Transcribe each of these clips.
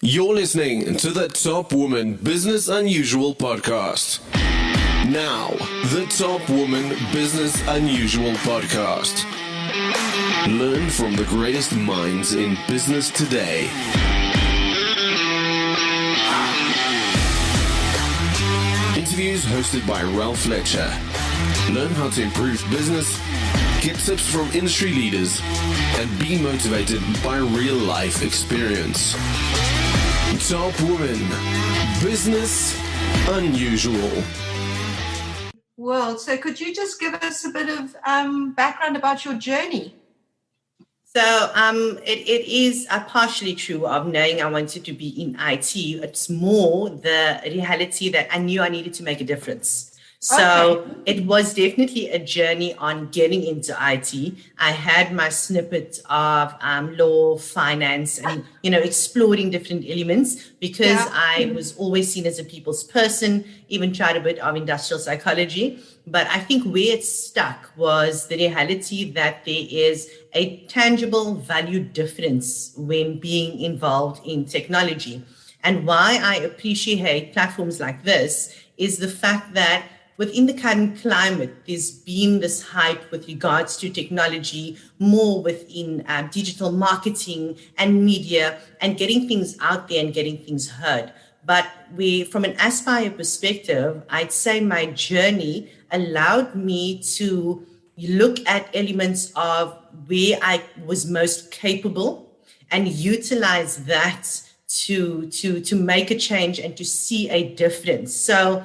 You're listening to the Top Woman Business Unusual podcast. Now, the Top Woman Business Unusual podcast. Learn from the greatest minds in business today. Interviews hosted by Ralph Fletcher. Learn how to improve business, get tips from industry leaders, and be motivated by real-life experience. Top Woman Business Unusual. Well, so could you just give us a bit of background about your journey? So it is partially true of knowing I wanted to be in IT. It's more the reality that I knew I needed to make a difference. So It was definitely a journey on getting into IT. I had my snippet of law, finance, and, exploring different elements because I was always seen as a people's person, even tried a bit of industrial psychology. But I think where it stuck was the reality that there is a tangible value difference when being involved in technology. And why I appreciate platforms like this is the fact that within the current climate, there's been this hype with regards to technology, more within digital marketing and media, and getting things out there and getting things heard. But from an Aspire perspective, I'd say my journey allowed me to look at elements of where I was most capable and utilize that to make a change and to see a difference. So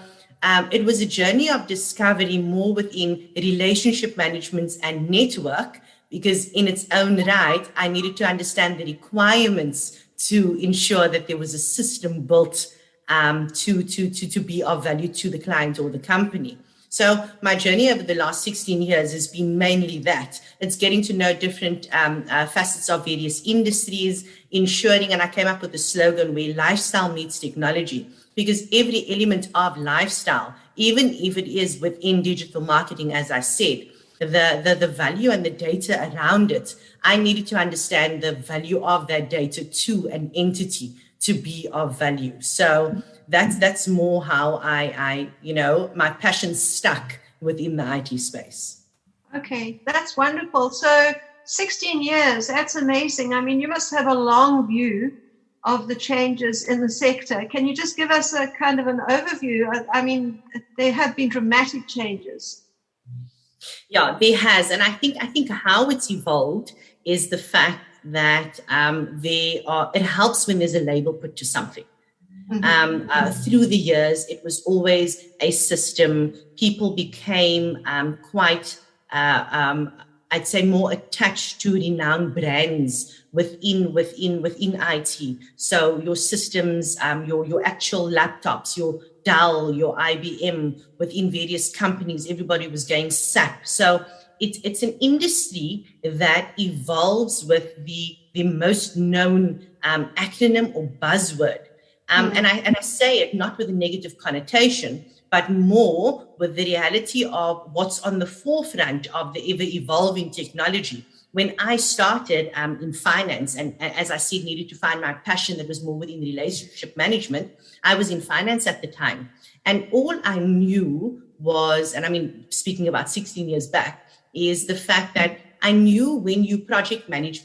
it was a journey of discovery more within relationship management and network, because in its own right, I needed to understand the requirements to ensure that there was a system built to be of value to the client or the company. So my journey over the last 16 years has been mainly that. It's getting to know different facets of various industries, ensuring, and I came up with a slogan where lifestyle meets technology. Because every element of lifestyle, even if it is within digital marketing, as I said, the value and the data around it, I needed to understand the value of that data to an entity to be of value. So that's more how I my passion stuck within the IT space. Okay, that's wonderful. So 16 years, that's amazing. I mean, you must have a long view of the changes in the sector. Can you just give us a kind of an overview? I mean, there have been dramatic changes. Yeah, there has. And I think how it's evolved is the fact that it helps when there's a label put to something. Through the years, it was always a system. People became quite, I'd say, more attached to renowned brands within IT. So your systems, your actual laptops, your Dell, your IBM, within various companies, everybody was going SAP. So it's an industry that evolves with the most known acronym or buzzword. And I say it not with a negative connotation, but more with the reality of what's on the forefront of the ever-evolving technology. When I started in finance, and as I said, needed to find my passion that was more within relationship management, I was in finance at the time. And all I knew was, and I mean, speaking about 16 years back, is the fact that I knew when you project manage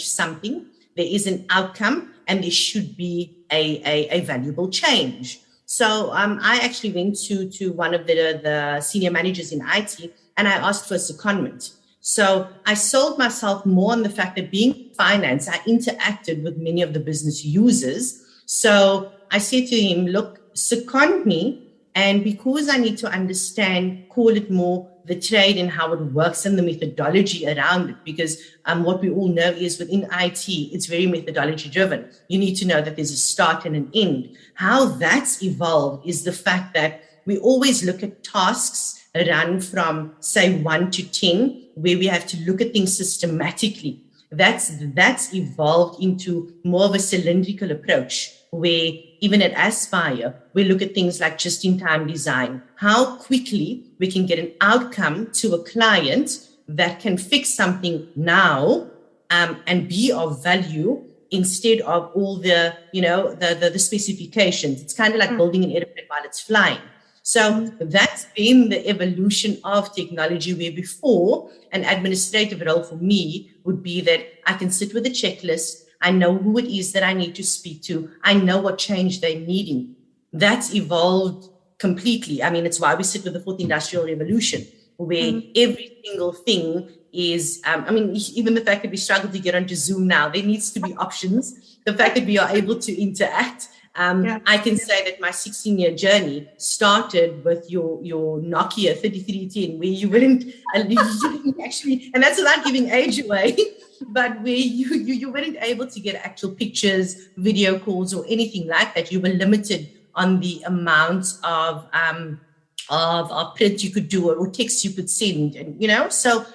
something, there is an outcome and there should be a valuable change. So I actually went to one of the senior managers in IT and I asked for a secondment. So I sold myself more on the fact that being in finance, I interacted with many of the business users. So I said to him, look, second me. And because I need to understand, call it more the trade and how it works and the methodology around it, because what we all know is within IT, it's very methodology driven. You need to know that there's a start and an end. How that's evolved is the fact that we always look at tasks run from, say, 1 to 10, where we have to look at things systematically. That's evolved into more of a cylindrical approach, where even at Aspire, we look at things like just-in-time design, how quickly we can get an outcome to a client that can fix something now and be of value instead of all the, the specifications. It's kind of like building an airplane while it's flying. So that's been the evolution of technology, where before an administrative role for me would be that I can sit with a checklist. I know who it is that I need to speak to. I know what change they're needing. That's evolved completely. I mean, it's why we sit with the fourth industrial revolution, where every single thing is, even the fact that we struggle to get onto Zoom now, there needs to be options. The fact that we are able to interact. I can say that my 16-year journey started with your Nokia 3310, where you didn't actually, and that's without giving age away, but where you weren't able to get actual pictures, video calls, or anything like that. You were limited on the amount of print you could do or text you could send, and so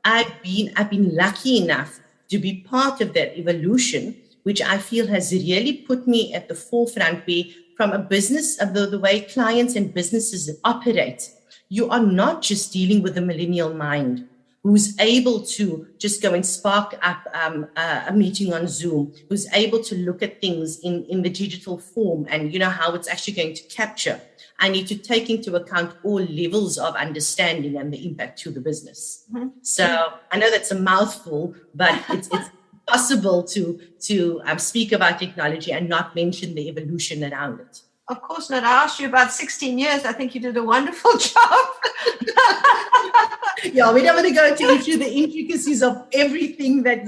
I've been lucky enough to be part of that evolution, which I feel has really put me at the forefront, where from a business of the way clients and businesses operate, you are not just dealing with a millennial mind who's able to just go and spark up a meeting on Zoom, who's able to look at things in the digital form and how it's actually going to capture. I need to take into account all levels of understanding and the impact to the business. So I know that's a mouthful, but it's possible to speak about technology and not mention the evolution around it. Of course not. I asked you about 16 years. I think you did a wonderful job. Yeah, we don't want to go into the intricacies of everything that,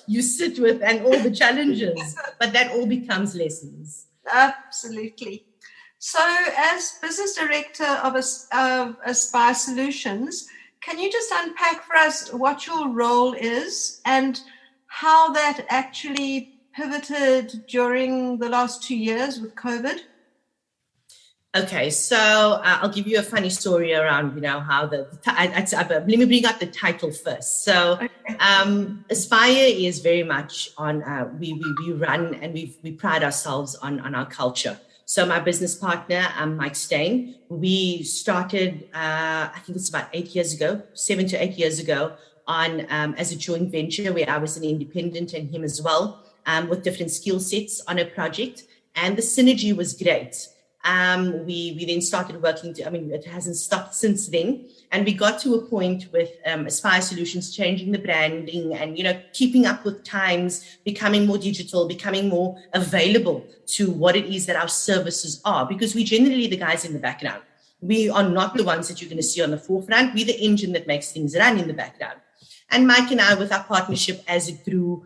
you sit with and all the challenges, but that all becomes lessons. Absolutely. So as business director of Aspire Solutions, can you just unpack for us what your role is and how that actually pivoted during the last 2 years with COVID? Okay, so I'll give you a funny story around, how let me bring up the title first. So Aspire is very much on, we run and we pride ourselves on our culture. So my business partner, Mike Stain, we started, I think it's about 7 to 8 years ago, on as a joint venture where I was an independent and him as well, with different skill sets on a project. And the synergy was great. We then started working it hasn't stopped since then. And we got to a point with Aspire Solutions changing the branding and, keeping up with times, becoming more digital, becoming more available to what it is that our services are, because we're generally the guys in the background. We are not the ones that you're going to see on the forefront. We're the engine that makes things run in the background. And Mike and I, with our partnership as it grew,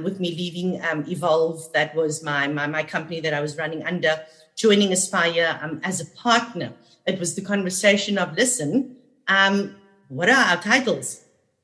with me leaving Evolve, that was my company that I was running under, joining Aspire as a partner, it was the conversation of, listen, what are our titles?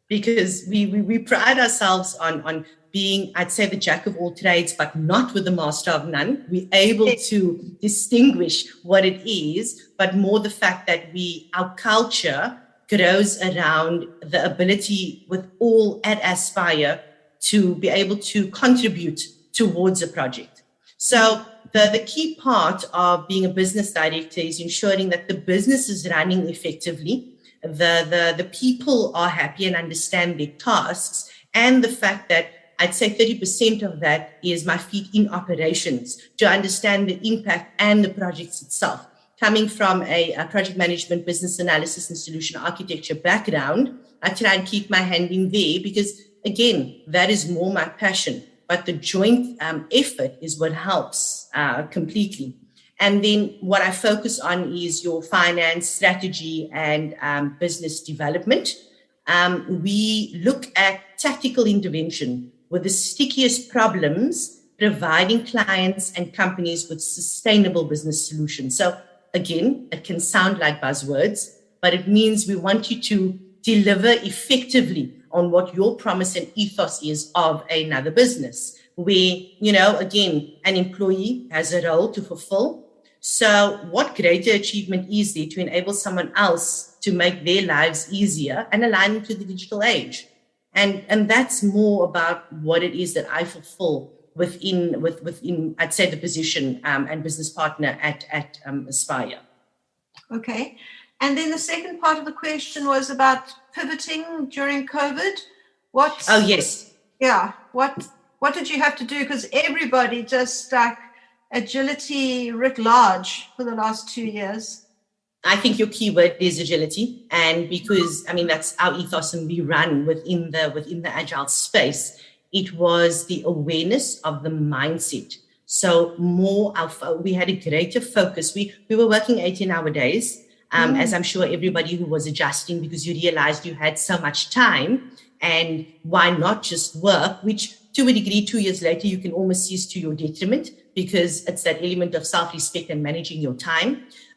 Because we pride ourselves on being, I'd say, the jack of all trades, but not with the master of none. We're able to distinguish what it is, but more the fact that our culture grows around the ability with all at Aspire to be able to contribute towards a project. So the key part of being a business director is ensuring that the business is running effectively, the people are happy and understand their tasks, and the fact that I'd say 30% of that is my feet in operations to understand the impact and the projects itself. Coming from a project management, business analysis, and solution architecture background, I try and keep my hand in there because, again, that is more my passion. But the joint effort is what helps completely. And then what I focus on is your finance, strategy, and business development. We look at tactical intervention with the stickiest problems, providing clients and companies with sustainable business solutions. So again, it can sound like buzzwords, but it means we want you to deliver effectively on what your promise and ethos is of another business, where, again, an employee has a role to fulfill. So what greater achievement is there to enable someone else to make their lives easier and align to the digital age? And that's more about what it is that I fulfill within I'd say, the position and business partner at Aspire. Okay. And then the second part of the question was about pivoting during COVID. Oh, yes. Yeah. What What did you have to do? Because everybody just stuck agility writ large for the last 2 years. I think your key word is agility. And because, that's our ethos and we run within the agile space, it was the awareness of the mindset. So we had a greater focus. We were working 18-hour days, as I'm sure everybody who was adjusting, because you realized you had so much time, and why not just work, which to a degree, 2 years later, you can almost see is to your detriment, because it's that element of self-respect and managing your time.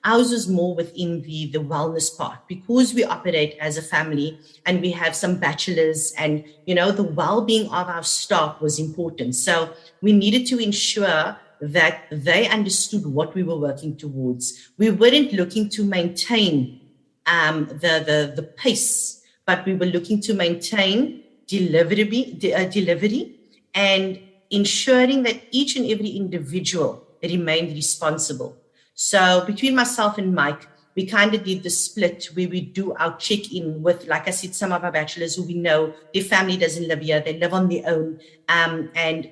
Ours was more within the wellness part, because we operate as a family and we have some bachelors, and, the well-being of our staff was important. So we needed to ensure that they understood what we were working towards. We weren't looking to maintain the pace, but we were looking to maintain delivery and ensuring that each and every individual remained responsible. So between myself and Mike, we kind of did the split where we do our check-in with, like I said, some of our bachelors who we know their family doesn't live here, they live on their own and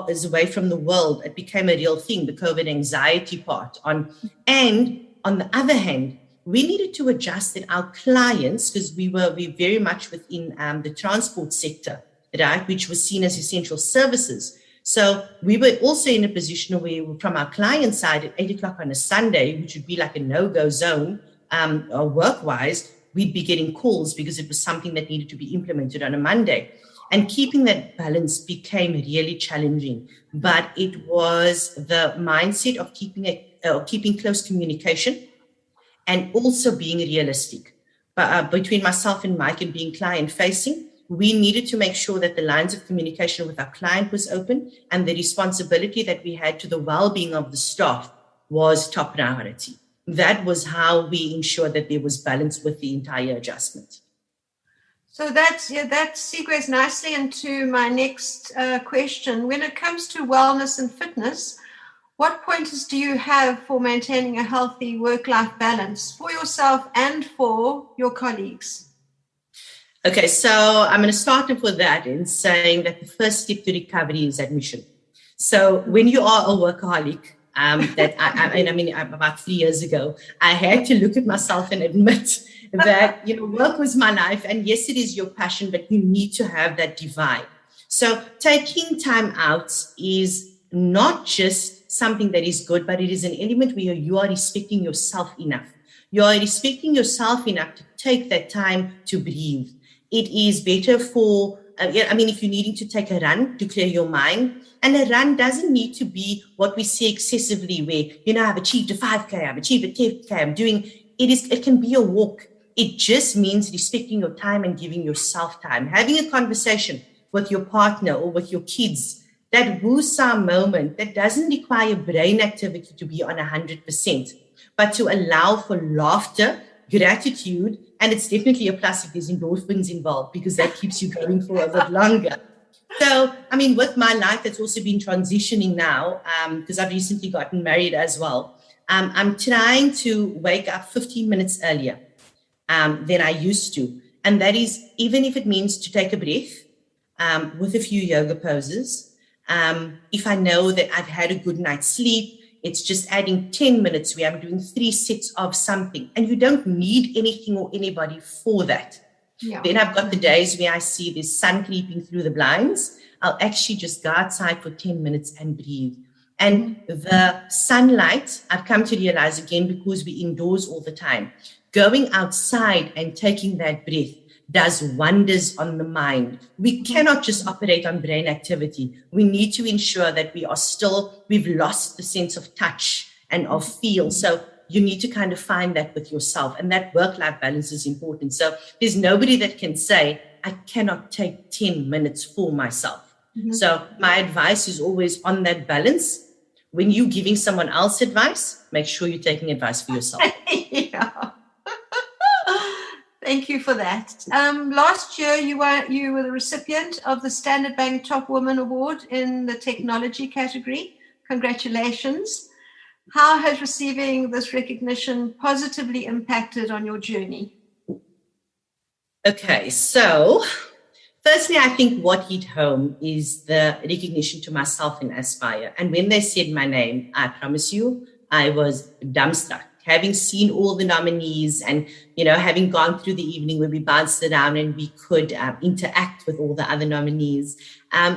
is away from the world. It became a real thing, the COVID anxiety part. And on the other hand, we needed to adjust that our clients, because we're very much within the transport sector, right, which was seen as essential services. So we were also in a position where, from our client side, at 8 o'clock on a Sunday, which would be like a no-go zone, work-wise, we'd be getting calls because it was something that needed to be implemented on a Monday. And keeping that balance became really challenging. But it was the mindset of keeping close communication and also being realistic. But between myself and Mike and being client-facing, we needed to make sure that the lines of communication with our client was open, and the responsibility that we had to the well-being of the staff was top priority. That was how we ensured that there was balance with the entire adjustment. So that segues nicely into my next question. When it comes to wellness and fitness, what pointers do you have for maintaining a healthy work-life balance for yourself and for your colleagues? Okay, so I'm going to start off with that in saying that the first step to recovery is admission. So when you are a workaholic, about 3 years ago, I had to look at myself and admit that, work was my life. And yes, it is your passion, but you need to have that divide. So taking time out is not just something that is good, but it is an element where you are respecting yourself enough. You are respecting yourself enough to take that time to breathe. It is better for, if you're needing to take a run to clear your mind, and a run doesn't need to be what we say excessively where, I've achieved a 5K, I've achieved a 10K, it can be a walk. It just means respecting your time and giving yourself time. Having a conversation with your partner or with your kids, that woosah moment that doesn't require brain activity to be on 100%, but to allow for laughter, gratitude, and it's definitely a plus if there's endorphins involved, because that keeps you going for a bit longer. So, with my life, it's also been transitioning now, because I've recently gotten married as well. I'm trying to wake up 15 minutes earlier than I used to. And that is, even if it means to take a breath with a few yoga poses. If I know that I've had a good night's sleep, it's just adding 10 minutes where I'm doing 3 sets of something. And you don't need anything or anybody for that. Yeah. Then I've got the days where I see the sun creeping through the blinds. I'll actually just go outside for 10 minutes and breathe. And the sunlight, I've come to realize again, because we're indoors all the time, going outside and taking that breath does wonders on the mind. We cannot just operate on brain activity. We need to ensure that we've lost the sense of touch and of feel. So you need to kind of find that with yourself, and that work-life balance is important. So there's nobody that can say, I cannot take 10 minutes for myself. Mm-hmm. So my advice is always on that balance. When you're giving someone else advice, make sure you're taking advice for yourself. Yeah. Thank you for that. Last year, you were the recipient of the Standard Bank Top Woman Award in the technology category. Congratulations. How has receiving this recognition positively impacted on your journey? Okay, so Firstly, I think what hit home is the recognition to myself in Aspire. And when they said my name, I promise you, I was dumbstruck. Having seen all the nominees and, having gone through the evening where we bounced around and we could interact with all the other nominees.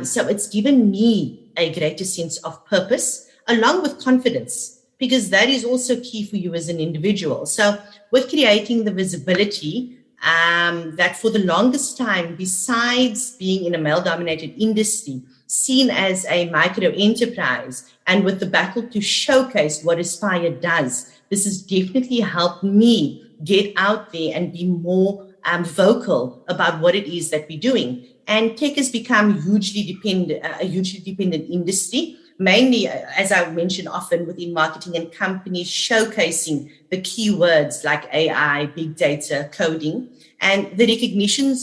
So it's given me a greater sense of purpose along with confidence, because that is also key for you as an individual. So with creating the visibility, that for the longest time, besides being in a male-dominated industry, seen as a micro enterprise, and with the battle to showcase what Aspire does, this has definitely helped me get out there and be more vocal about what it is that we're doing. And tech has become a hugely dependent industry, mainly, as I mentioned often, within marketing and companies showcasing the keywords like AI, big data, coding. And the recognition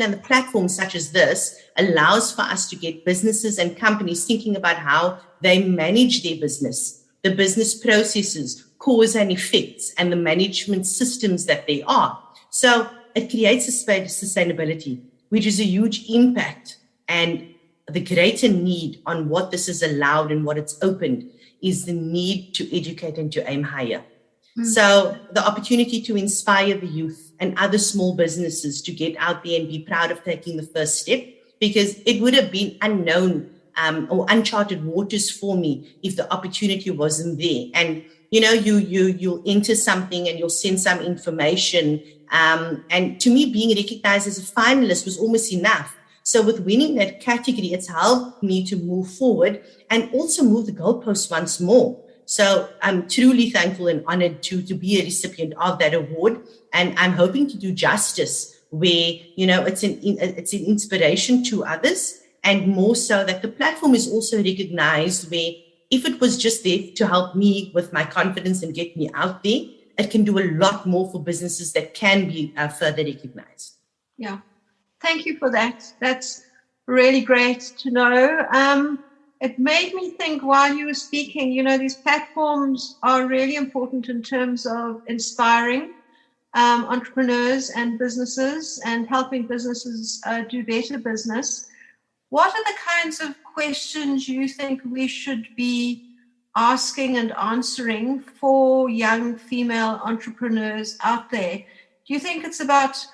and the platforms such as this allows for us to get businesses and companies thinking about how they manage their business, the business processes, cause and effects, and the management systems that they are. So it creates a space of sustainability, which is a huge impact. And the greater need on what this has allowed and what it's opened is the need to educate and to aim higher. So the opportunity to inspire the youth and other small businesses to get out there and be proud of taking the first step, because it would have been unknown or uncharted waters for me if the opportunity wasn't there. And, you'll enter something and you'll send some information. And to me, being recognized as a finalist was almost enough. So with winning that category, it's helped me to move forward and also move the goalposts once more. So I'm truly thankful and honored to be a recipient of that award. And I'm hoping to do justice where, it's an inspiration to others, and more so that the platform is also recognized where if it was just there to help me with my confidence and get me out there, it can do a lot more for businesses that can be further recognized. Yeah. Thank you for that. That's really great to know. It made me think while you were speaking, these platforms are really important in terms of inspiring entrepreneurs and businesses and helping businesses do better business. What are the kinds of questions you think we should be asking and answering for young female entrepreneurs out there? Do you think it's about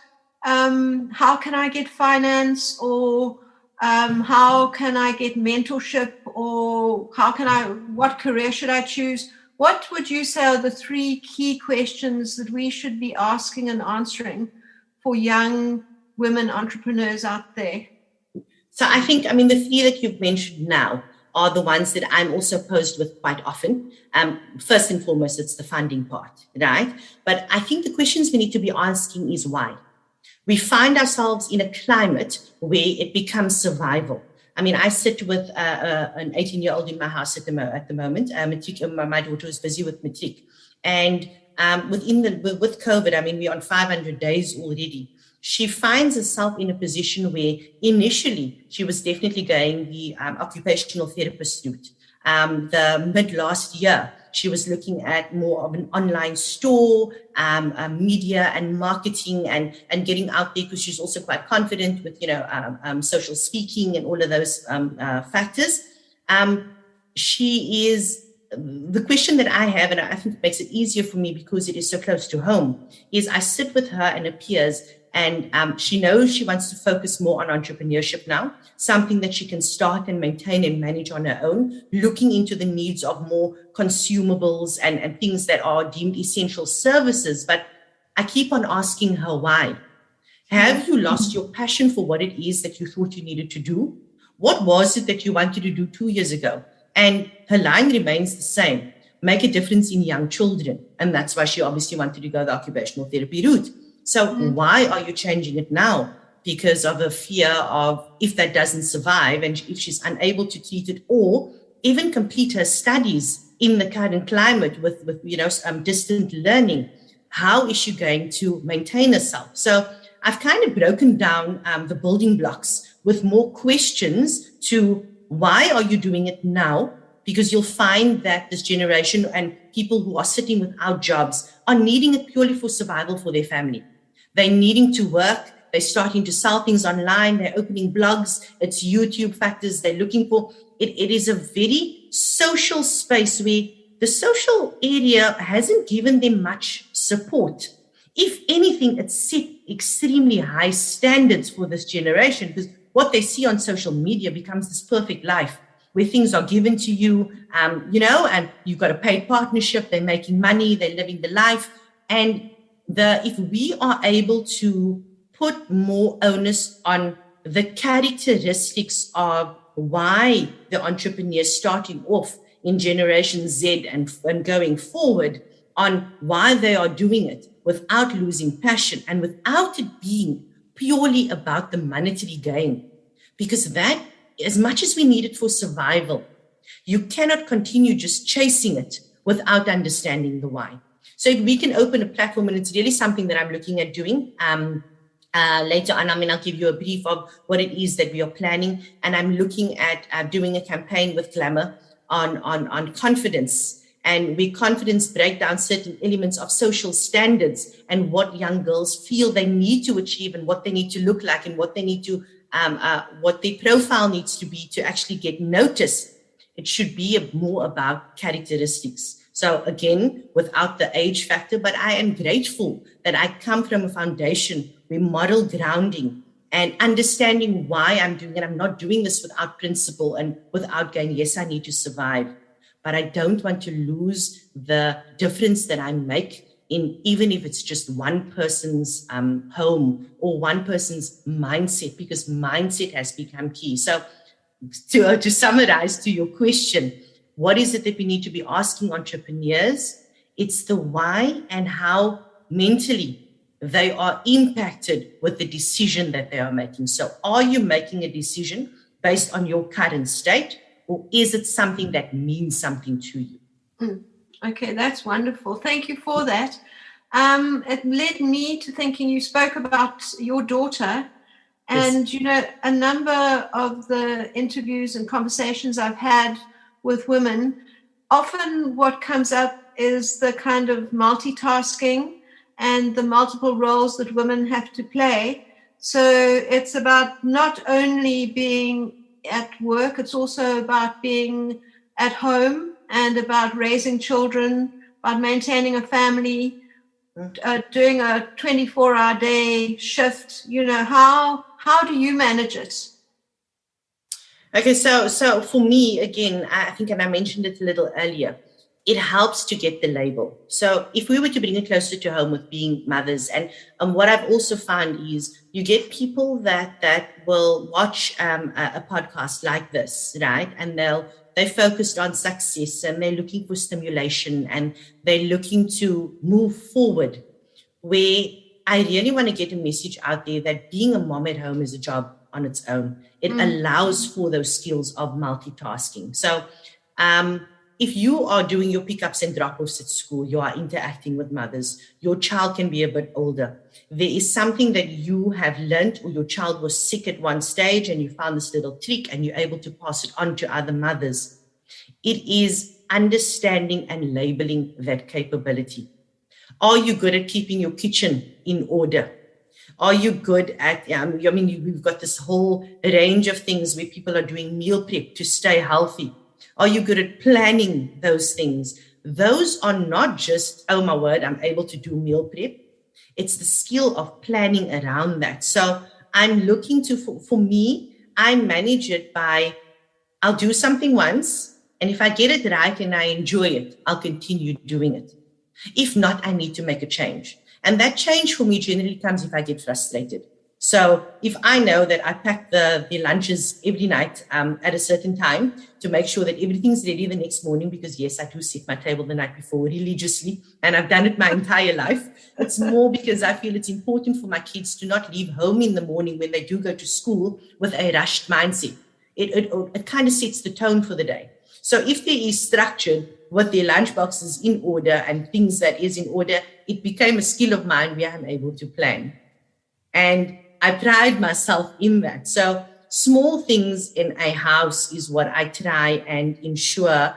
how can I get finance, or how can I get mentorship, or what career should I choose? What would you say are the three key questions that we should be asking and answering for young women entrepreneurs out there? So I think, the three that you've mentioned now are the ones that I'm also posed with quite often. First and foremost, it's the funding part, right? But I think the questions we need to be asking is why. We find ourselves in a climate where it becomes survival. I sit with an 18-year-old in my house at the moment. My daughter is busy with matric. And with COVID, we're on 500 days already. She finds herself in a position where initially she was definitely going the occupational therapist route. The mid last year, she was looking at more of an online store, media and marketing and getting out there, because she's also quite confident with, social speaking and all of those factors. The question that I have, and I think it makes it easier for me because it is so close to home, is I sit with her and her peers, and she knows she wants to focus more on entrepreneurship now, something that she can start and maintain and manage on her own, looking into the needs of more consumables and things that are deemed essential services. But I keep on asking her why. Have you lost your passion for what it is that you thought you needed to do? What was it that you wanted to do 2 years ago? And her line remains the same: make a difference in young children. And that's why she obviously wanted to go the occupational therapy route. So why are you changing it now? Because of a fear of if that doesn't survive and if she's unable to treat it or even complete her studies in the current climate with distant learning, how is she going to maintain herself? So I've kind of broken down the building blocks with more questions to why are you doing it now? Because you'll find that this generation and people who are sitting without jobs are needing it purely for survival for their family. They're needing to work they're starting to sell things online. They're opening blogs. It's YouTube factors they're looking for. It is a very social space where the social area hasn't given them much support. If anything, it's set extremely high standards for this generation, because what they see on social media becomes this perfect life where things are given to you, and you've got a paid partnership, they're making money, they're living the life. And if we are able to put more onus on the characteristics of why the entrepreneurs starting off in Generation Z and going forward, on why they are doing it without losing passion and without it being purely about the monetary gain. Because that, as much as we need it for survival, you cannot continue just chasing it without understanding the why. So if we can open a platform, and it's really something that I'm looking at doing later on. I'll give you a brief of what it is that we are planning. And I'm looking at doing a campaign with Glamour on confidence, and where confidence break down certain elements of social standards and what young girls feel they need to achieve and what they need to look like and what they need to, what their profile needs to be to actually get noticed. It should be more about characteristics. So again, without the age factor, but I am grateful that I come from a foundation where moral grounding and understanding why I'm doing it. I'm not doing this without principle and without going, yes, I need to survive. But I don't want to lose the difference that I make in, even if it's just one person's home or one person's mindset, because mindset has become key. So to summarize to your question, what is it that we need to be asking entrepreneurs? It's the why and how mentally they are impacted with the decision that they are making. So are you making a decision based on your current state, or is it something that means something to you? Okay, that's wonderful. Thank you for that. It led me to thinking, you spoke about your daughter, and, yes, a number of the interviews and conversations I've had with women, often what comes up is the kind of multitasking and the multiple roles that women have to play. So it's about not only being at work, it's also about being at home and about raising children, about maintaining a family, doing a 24-hour day shift. How do you manage it? Okay, so for me, again, I think, and I mentioned it a little earlier, it helps to get the label. So if we were to bring it closer to home with being mothers, and what I've also found is you get people that will watch a podcast like this, right? And they're focused on success and they're looking for stimulation and they're looking to move forward, where I really want to get a message out there that being a mom at home is a job on its own. It allows for those skills of multitasking. So if you are doing your pickups and drop-offs at school, you are interacting with mothers, your child can be a bit older. There is something that you have learned, or your child was sick at one stage and you found this little trick and you're able to pass it on to other mothers. It is understanding and labeling that capability. Are you good at keeping your kitchen in order? Are you good at, we've got this whole range of things where people are doing meal prep to stay healthy. Are you good at planning those things? Those are not just, oh my word, I'm able to do meal prep. It's the skill of planning around that. So I'm looking to, for me, I manage it by, I'll do something once, and if I get it right and I enjoy it, I'll continue doing it. If not, I need to make a change. And that change for me generally comes if I get frustrated. So if I know that I pack the lunches every night at a certain time to make sure that everything's ready the next morning, because yes, I do set my table the night before religiously, and I've done it my entire life. It's more because I feel it's important for my kids to not leave home in the morning when they do go to school with a rushed mindset. It kind of sets the tone for the day. So if there is structure with their lunchboxes in order and things that is in order, it became a skill of mine where I'm able to plan. And I pride myself in that. So small things in a house is what I try and ensure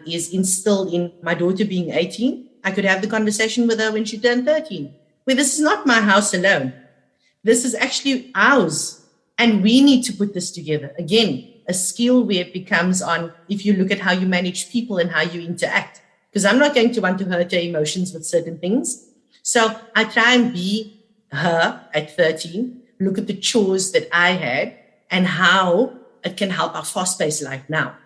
is instilled in my daughter being 18. I could have the conversation with her when she turned 13, where this is not my house alone. This is actually ours. And we need to put this together. Again, a skill where it becomes on, if you look at how you manage people and how you interact, because I'm not going to want to hurt her emotions with certain things. So I try and be her at 13, look at the chores that I had and how it can help our fast-paced life now.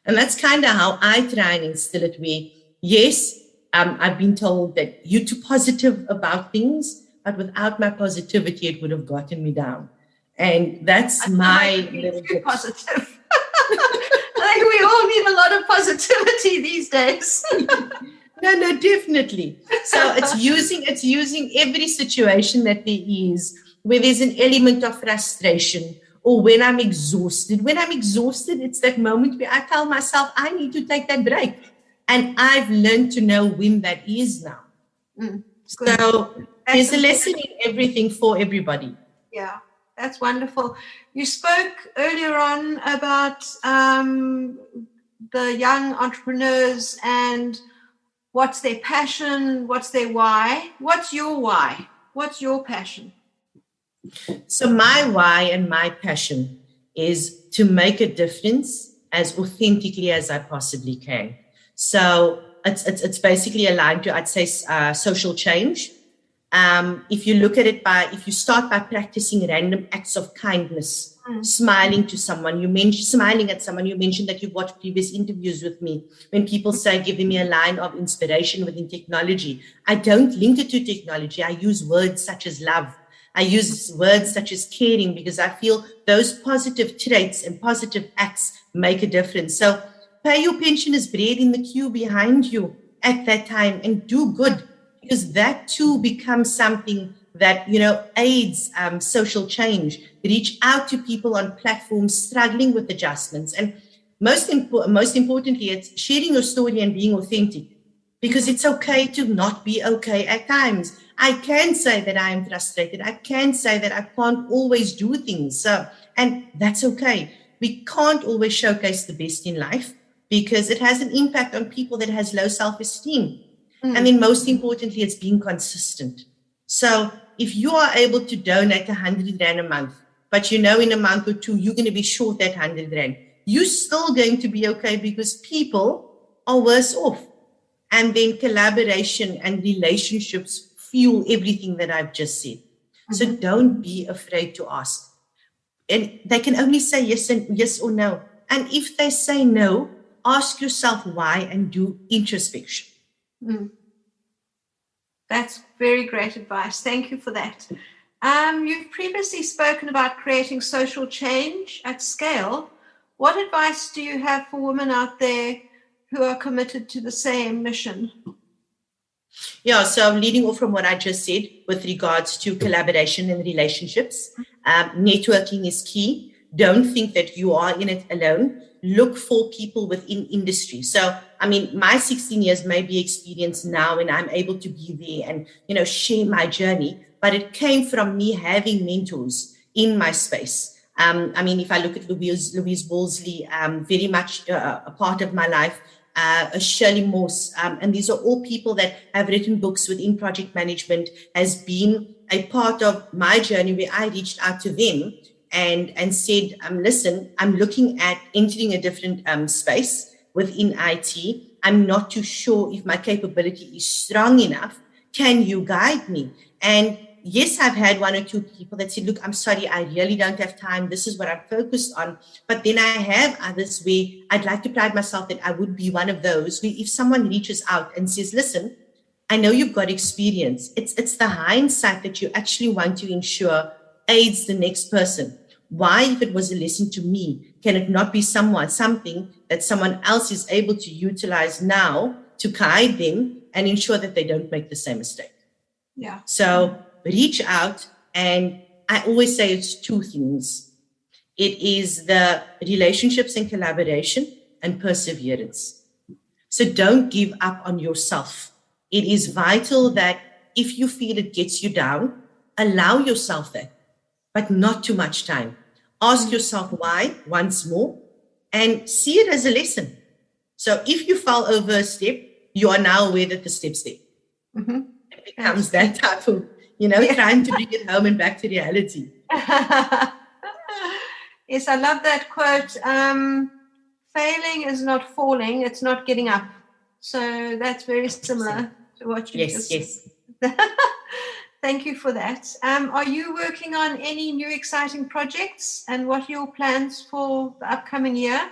And that's kind of how I try and instill it where, yes, I've been told that you're too positive about things, but without my positivity, it would have gotten me down. And that's my little bit positive. I think we all need a lot of positivity these days. No, definitely. So it's using every situation that there is where there's an element of frustration or when I'm exhausted. When I'm exhausted, it's that moment where I tell myself I need to take that break. And I've learned to know when that is now. So there's a lesson in everything for everybody. Yeah, that's wonderful. You spoke earlier on about the young entrepreneurs and what's their passion, what's their why. What's your why? What's your passion? So my why and my passion is to make a difference as authentically as I possibly can. So it's basically aligned to, I'd say, social change. If you look at it if you start by practicing random acts of kindness, smiling to someone, smiling at someone, you mentioned that you've watched previous interviews with me. When people say, giving me a line of inspiration within technology, I don't link it to technology. I use words such as love. I use words such as caring because I feel those positive traits and positive acts make a difference. So pay your pensioners bread in the queue behind you at that time and do good, because that too becomes something that, aids social change. Reach out to people on platforms struggling with adjustments. And most importantly, it's sharing your story and being authentic, because it's okay to not be okay at times. I can say that I am frustrated. I can say that I can't always do things. And that's okay. We can't always showcase the best in life because it has an impact on people that has low self-esteem. And then most importantly, it's being consistent. So if you are able to donate 100 Rand a month, but in a month or two, you're going to be short that 100 Rand, you're still going to be okay because people are worse off. And then collaboration and relationships fuel everything that I've just said. So don't be afraid to ask. And they can only say yes or no. And if they say no, ask yourself why and do introspection. That's very great advice. Thank you for that. You've previously spoken about creating social change at scale. What advice do you have for women out there who are committed to the same mission? Yeah, so leading off from what I just said with regards to collaboration and relationships, networking is key. Don't think that you are in it alone. Look for people within industry. So, my 16 years may be experience now and I'm able to be there and, share my journey, but it came from me having mentors in my space. If I look at Louise Wolseley, very much a part of my life, Shirley Morse, and these are all people that have written books within project management, has been a part of my journey where I reached out to them and said, listen, I'm looking at entering a different space within IT. I'm not too sure if my capability is strong enough. Can you guide me? And yes, I've had one or two people that said, look, I'm sorry, I really don't have time. This is what I'm focused on. But then I have others where I'd like to pride myself that I would be one of those where if someone reaches out and says, listen, I know you've got experience. It's the hindsight that you actually want to ensure aids the next person. Why, if it was a lesson to me, can it not be something that someone else is able to utilize now to guide them and ensure that they don't make the same mistake? Yeah. So reach out, and I always say it's two things. It is the relationships and collaboration and perseverance. So don't give up on yourself. It is vital that if you feel it gets you down, allow yourself that, but not too much time. Ask yourself why once more and see it as a lesson. So if you fall over a step, you are now aware that the step's there. It becomes that type of, trying to bring it home and back to reality. Yes, I love that quote. Failing is not falling, it's not getting up. So that's very similar to what you just said. Yes. Thank you for that. Are you working on any new exciting projects, and what are your plans for the upcoming year?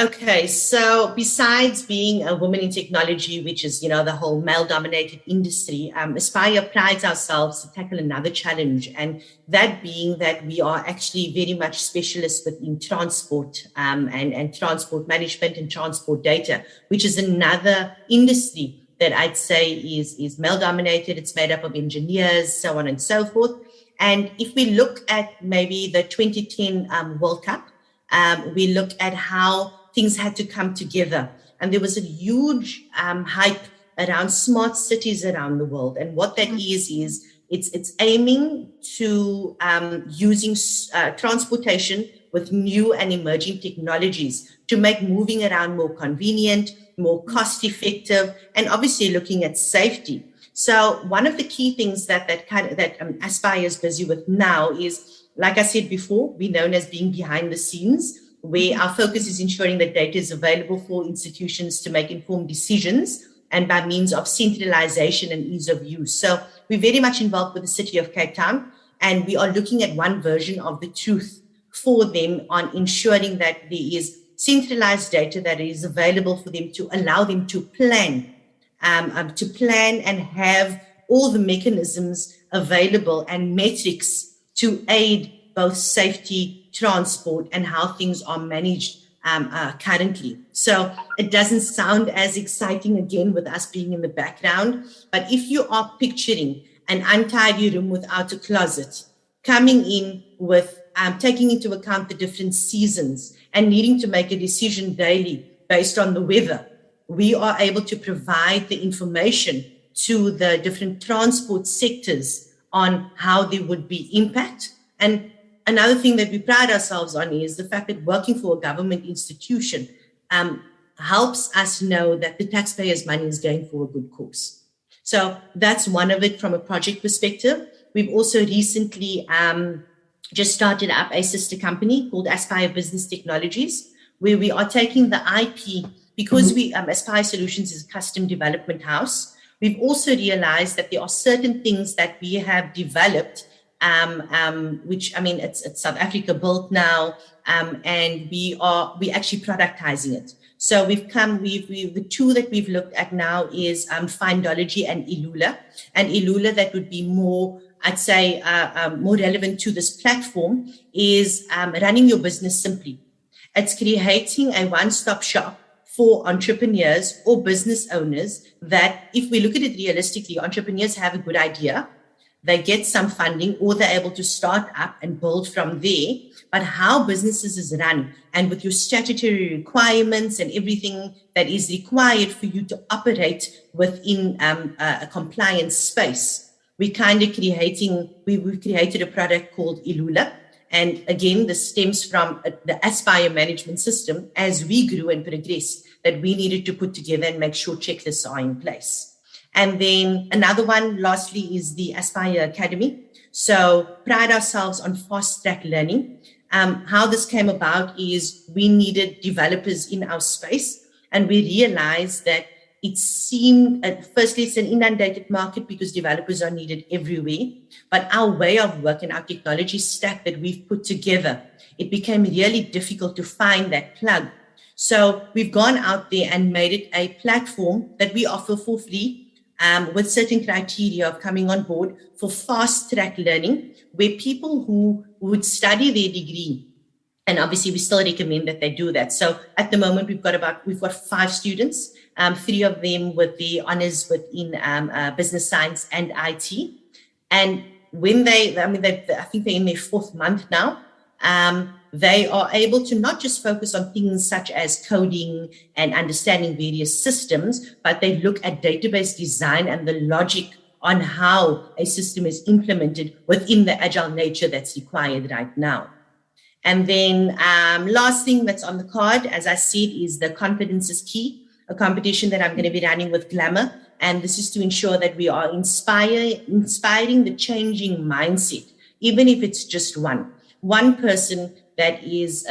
Okay, so besides being a woman in technology, which is, the whole male-dominated industry, Aspire prides ourselves to tackle another challenge, and that being that we are actually very much specialists within transport and transport management and transport data, which is another industry that I'd say is male-dominated. It's made up of engineers, so on and so forth. And if we look at maybe the 2010 World Cup, we look at how things had to come together. And there was a huge hype around smart cities around the world. And what that is it's aiming to using transportation with new and emerging technologies to make moving around more convenient, more cost effective, and obviously looking at safety. So one of the key things that Aspire is busy with now is, like I said before, we're known as being behind the scenes, where our focus is ensuring that data is available for institutions to make informed decisions, and by means of centralization and ease of use. So we're very much involved with the City of Cape Town, and we are looking at one version of the truth for them on ensuring that there is centralized data that is available for them to allow them to plan and have all the mechanisms available and metrics to aid both safety, transport, and how things are managed currently. So it doesn't sound as exciting again with us being in the background, but if you are picturing an untidy room without a closet, coming in with taking into account the different seasons and needing to make a decision daily based on the weather, we are able to provide the information to the different transport sectors on how there would be impact. And another thing that we pride ourselves on is the fact that working for a government institution helps us know that the taxpayers' money is going for a good cause. So that's one of it from a project perspective. We've also recently just started up a sister company called Aspire Business Technologies, where we are taking the IP, because Aspire Solutions is a custom development house. We've also realized that there are certain things that we have developed, which, it's South Africa built now, and we actually productizing it. So the two that we've looked at now is Findology and Ilula. And Ilula, that would be more, I'd say, more relevant to this platform, is running your business simply. It's creating a one-stop shop for entrepreneurs or business owners that, if we look at it realistically, entrepreneurs have a good idea, they get some funding, or they're able to start up and build from there. But how businesses is run, and with your statutory requirements and everything that is required for you to operate within a compliance space, we've created a product called Ilula. And again, this stems from the Aspire management system as we grew and progressed, that we needed to put together and make sure checklists are in place. And then another one, lastly, is the Aspire Academy. So pride ourselves on fast track learning. How this came about is we needed developers in our space, and we realized that it seemed, firstly, it's an inundated market because developers are needed everywhere. But our way of work and our technology stack that we've put together, it became really difficult to find that plug. So we've gone out there and made it a platform that we offer for free, with certain criteria of coming on board for fast track learning, where people who would study their degree, and obviously we still recommend that they do that. So at the moment we've got 5 students, 3 of them with the honors within business science and IT. And when I think they're in their 4th month now, they are able to not just focus on things such as coding and understanding various systems, but they look at database design and the logic on how a system is implemented within the agile nature that's required right now. And then last thing that's on the card, as I said, is the confidence is key. a competition that I'm going to be running with Glamour. And this is to ensure that we are inspiring the changing mindset, even if it's just one person that is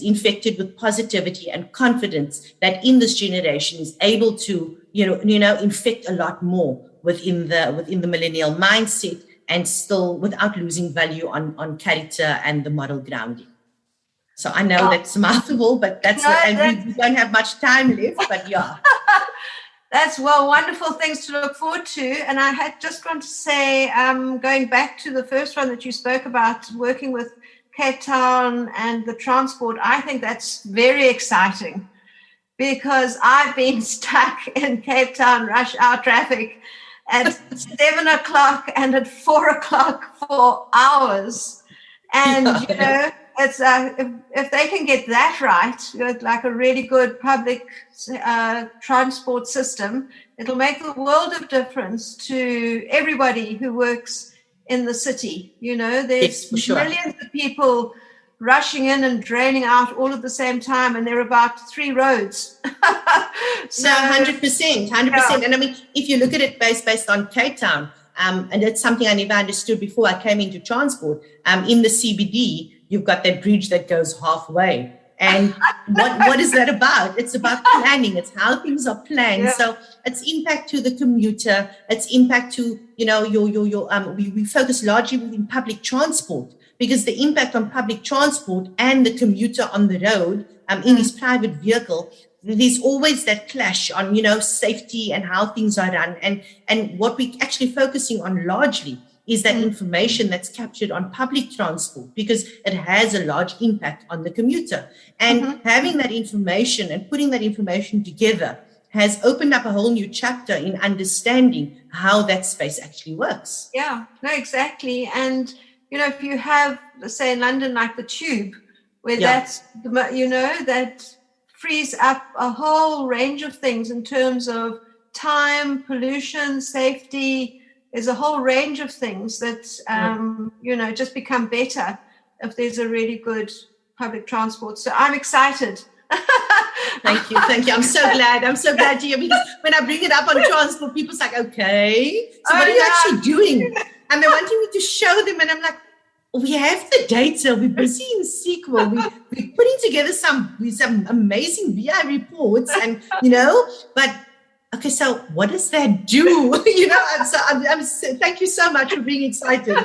infected with positivity and confidence, that in this generation is able to, infect a lot more within the millennial mindset, and still without losing value on character and the moral grounding. So I know that's mouthful, but we don't have much time left, but yeah. That's wonderful things to look forward to. And I had just want to say, going back to the first one that you spoke about, working with Cape Town and the transport, I think that's very exciting, because I've been stuck in Cape Town rush hour traffic at 7 o'clock and at 4 o'clock for hours. And, it's if they can get that right, with like a really good public transport system, it'll make a world of difference to everybody who works in the city. There's millions of people rushing in and draining out all at the same time, and there are about 3 roads. So 100%. And I mean, if you look at it based on Cape Town, and it's something I never understood before I came into transport, in the CBD, you've got that bridge that goes halfway. And what is that about? It's about planning. It's how things are planned. Yeah. So it's impact to the commuter. It's impact to, we focus largely within public transport, because the impact on public transport and the commuter on the road in his private vehicle, there's always that clash on, safety and how things are run. And what we're actually focusing on largely is that information that's captured on public transport, because it has a large impact on the commuter. And having that information and putting that information together has opened up a whole new chapter in understanding how that space actually works. Yeah, no, exactly. And, if you have, say, in London, like the Tube, where that's, that frees up a whole range of things in terms of time, pollution, safety. There's a whole range of things that, just become better if there's a really good public transport. So I'm excited. Thank you. I'm so glad to hear, because when I bring it up on transport, people's like, okay, so what are you actually doing? And they're wanting me to show them, and I'm like, we have the data. We're busy in SQL. We're putting together some amazing BI reports, and but. Okay, so what does that do? Thank you so much for being excited.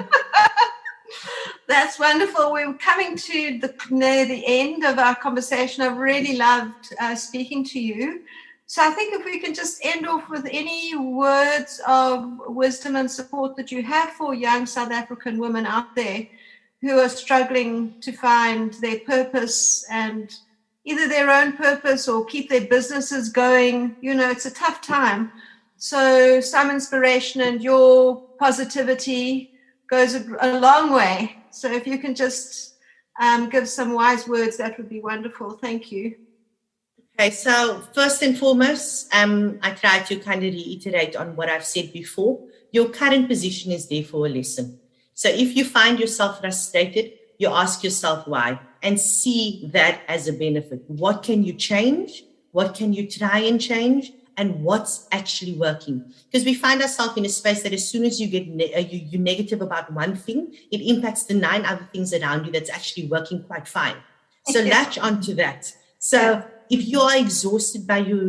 That's wonderful. We're coming to the end of our conversation. I've really loved speaking to you. So I think if we can just end off with any words of wisdom and support that you have for young South African women out there who are struggling to find their purpose, and either their own purpose or keep their businesses going. It's a tough time. So some inspiration and your positivity goes a long way. So if you can just give some wise words, that would be wonderful. Thank you. Okay, so first and foremost, I try to kind of reiterate on what I've said before. Your current position is there for a lesson. So if you find yourself frustrated, you ask yourself why, and see that as a benefit. What can you change? What can you try and change? And what's actually working? Because we find ourselves in a space that as soon as you get you're negative about one thing, it impacts the 9 other things around you that's actually working quite fine. So latch onto that. So if you are exhausted by your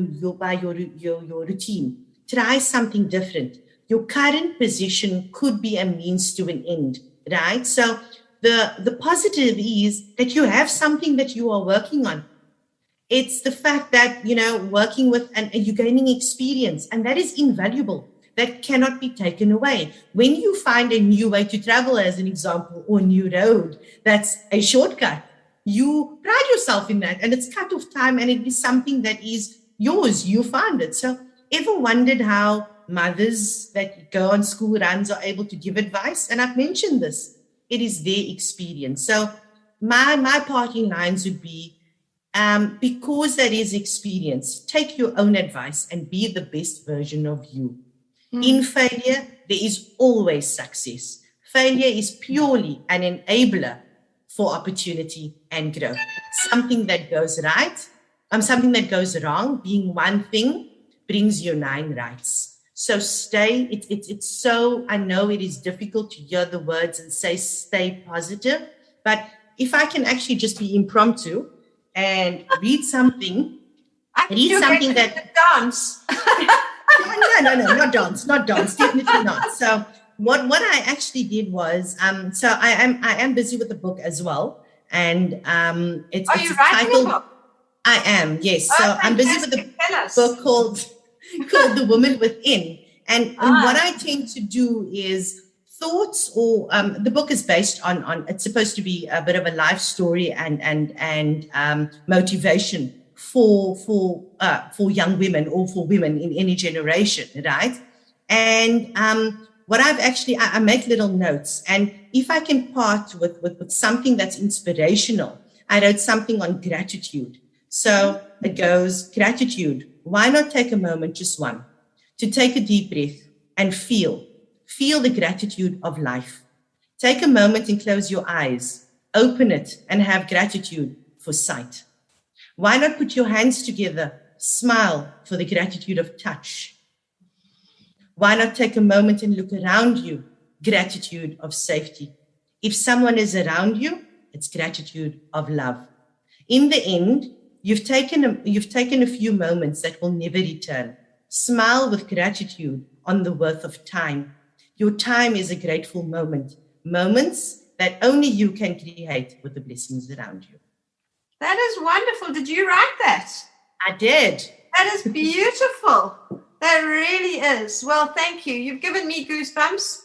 routine, try something different. Your current position could be a means to an end, right? So the positive is that you have something that you are working on. It's the fact that, working with and you're gaining experience, and that is invaluable. That cannot be taken away. When you find a new way to travel, as an example, or a new road, that's a shortcut. You pride yourself in that, and it's cut off time, and it is something that is yours. You found it. So ever wondered how mothers that go on school runs are able to give advice? And I've mentioned this. It is their experience. So my parting lines would be, because that is experience, take your own advice and be the best version of you. In failure, there is always success. Failure is purely an enabler for opportunity and growth. Something that goes right something that goes wrong, being one thing, brings you 9 rights. So stay, it's so, I know it is difficult to hear the words and say stay positive, but if I can actually just be impromptu and read something that dance. no, not dance, definitely not. So what I actually did was, so I am busy with the book as well, and it's you writing a book? I am, yes. So I'm busy with a book called The Woman Within, and what I tend to do is thoughts, or the book is based on it's supposed to be a bit of a life story and motivation for young women or for women in any generation, right? And what I've actually, I make little notes, and if I can part with something that's inspirational, I wrote something on gratitude. So it goes, gratitude. Why not take a moment, just one, to take a deep breath and feel the gratitude of life. Take a moment and close your eyes, open it, and have gratitude for sight. Why not put your hands together, smile for the gratitude of touch? Why not take a moment and look around you, gratitude of safety? If someone is around you, it's gratitude of love. In the end, you've taken a few moments that will never return. Smile with gratitude on the worth of time. Your time is a grateful moment, moments that only you can create with the blessings around you. That is wonderful. Did you write that? I did. That is beautiful. That really is. Well, thank you. You've given me goosebumps,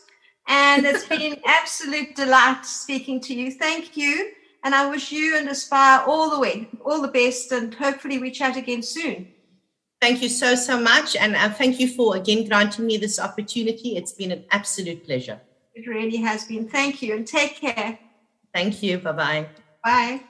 and it's been an absolute delight speaking to you. Thank you. And I wish you and Aspire all the best, and hopefully we chat again soon. Thank you so much. And thank you for, again, granting me this opportunity. It's been an absolute pleasure. It really has been. Thank you, and take care. Thank you. Bye-bye. Bye.